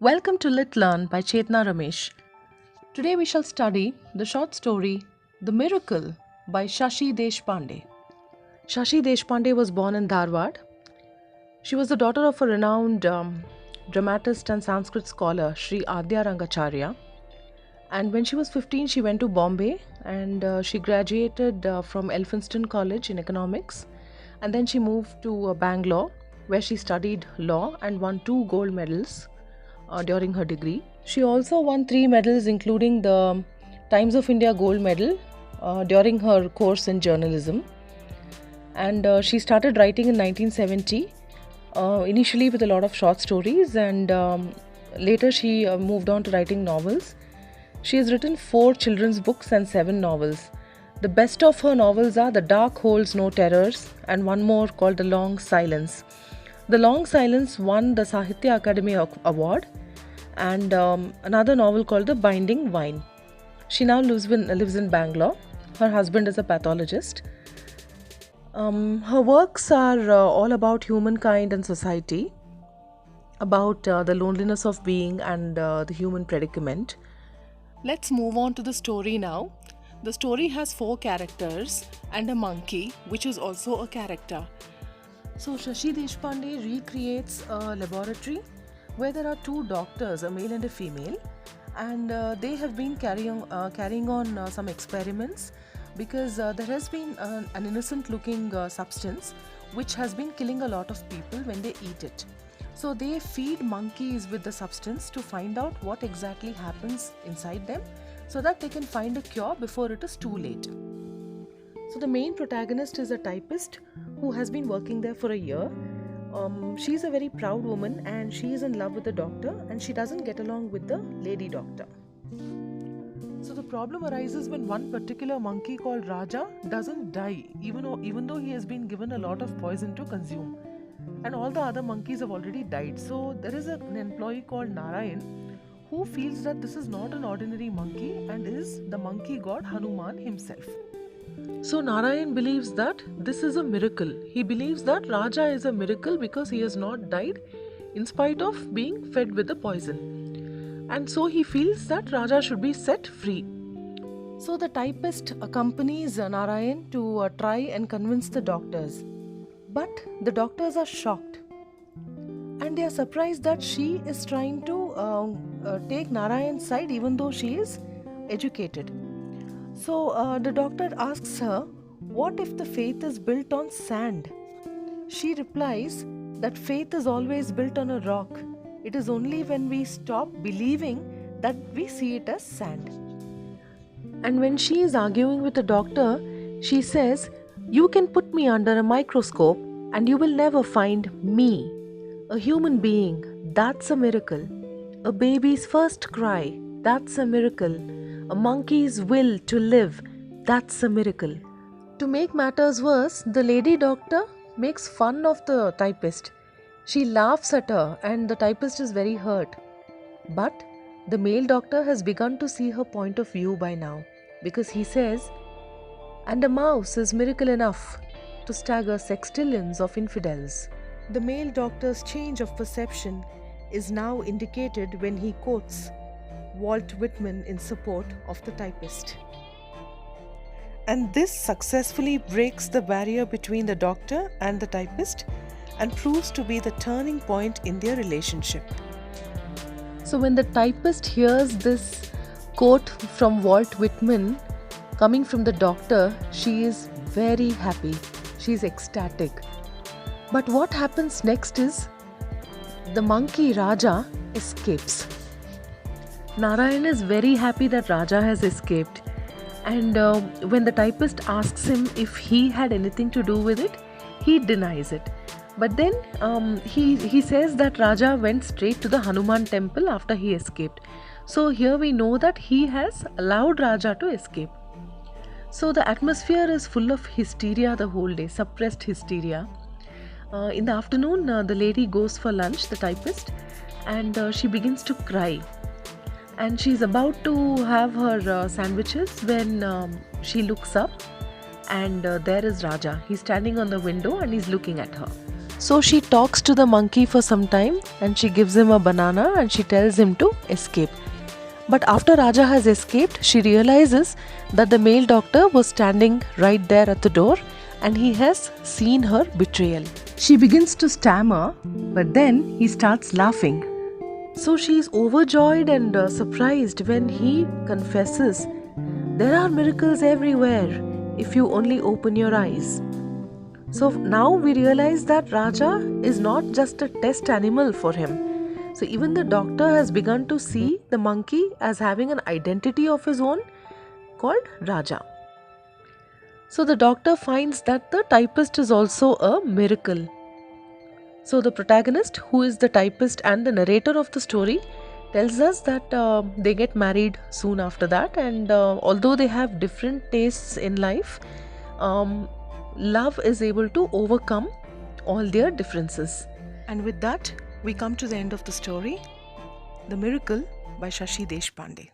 Welcome to Lit Learn by Chethana Ramesh. Today we shall study the short story The Miracle by Shashi Deshpande. Shashi Deshpande was born in Dharwad. She was the daughter of a renowned dramatist and Sanskrit scholar Sri Adya Rangacharya. And when she was 15, she went to Bombay and she graduated from Elphinstone College in economics. And then she moved to Bangalore, where she studied law and won 2 gold medals during her degree. She also won 3 medals, including the Times of India gold medal during her course in journalism. And she started writing in 1970, initially with a lot of short stories, and later she moved on to writing novels. She has written 4 children's books and 7 novels. The best of her novels are The Dark Holds No Terrors and one more called The Long Silence. The Long Silence won the Sahitya Academy Award, and another novel called The Binding Vine. She now lives in Bangalore. Her husband is a pathologist. Her works are all about humankind and society, about the loneliness of being and the human predicament. Let's move on to the story now. The story has 4 characters and a monkey, which is also a character. So Shashi Deshpande recreates a laboratory where there are 2 doctors, a male and a female, and they have been carrying on some experiments because there has been an innocent looking substance which has been killing a lot of people when they eat it. So they feed monkeys with the substance to find out what exactly happens inside them so that they can find a cure before it is too late. So the main protagonist is a typist who has been working there for a year. She is a very proud woman and she is in love with the doctor, and she doesn't get along with the lady doctor. So the problem arises when one particular monkey called Raja doesn't die, even though he has been given a lot of poison to consume, and all the other monkeys have already died. So there is an employee called Narayan who feels that this is not an ordinary monkey and is the monkey god Hanuman himself. So Narayan believes that this is a miracle. He believes that Raja is a miracle because he has not died in spite of being fed with the poison. And so he feels that Raja should be set free. So the typist accompanies Narayan to try and convince the doctors. But the doctors are shocked and they are surprised that she is trying to take Narayan's side even though she is educated. So the doctor asks her, what if the faith is built on sand? She replies that faith is always built on a rock. It is only when we stop believing that we see it as sand. And when she is arguing with the doctor, she says, you can put me under a microscope and you will never find me. A human being, that's a miracle. A baby's first cry, that's a miracle. A monkey's will to live, that's a miracle. To make matters worse, the lady doctor makes fun of the typist. She laughs at her and the typist is very hurt. But the male doctor has begun to see her point of view by now, because he says, and a mouse is miracle enough to stagger sextillions of infidels. The male doctor's change of perception is now indicated when he quotes Walt Whitman in support of the typist. And this successfully breaks the barrier between the doctor and the typist and proves to be the turning point in their relationship. So when the typist hears this quote from Walt Whitman coming from the doctor, she is very happy. She is ecstatic. But what happens next is the monkey Raja escapes. Narayan is very happy that Raja has escaped, and when the typist asks him if he had anything to do with it, he denies it. But then he says that Raja went straight to the Hanuman temple after he escaped. So here we know that he has allowed Raja to escape. So the atmosphere is full of hysteria the whole day, suppressed hysteria. In the afternoon, the lady goes for lunch, the typist, and she begins to cry. And she's about to have her sandwiches when she looks up and there is Raja. He's standing on the window and he's looking at her. So she talks to the monkey for some time and she gives him a banana and she tells him to escape. But after Raja has escaped, she realizes that the male doctor was standing right there at the door and he has seen her betrayal. She begins to stammer, but then he starts laughing. So she is overjoyed and surprised when he confesses, "There are miracles everywhere if you only open your eyes." So now we realize that Raja is not just a test animal for him. So even the doctor has begun to see the monkey as having an identity of his own called Raja. So the doctor finds that the typist is also a miracle. So the protagonist, who is the typist and the narrator of the story, tells us that they get married soon after that, and although they have different tastes in life, love is able to overcome all their differences. And with that, we come to the end of the story, The Miracle by Shashi Deshpande.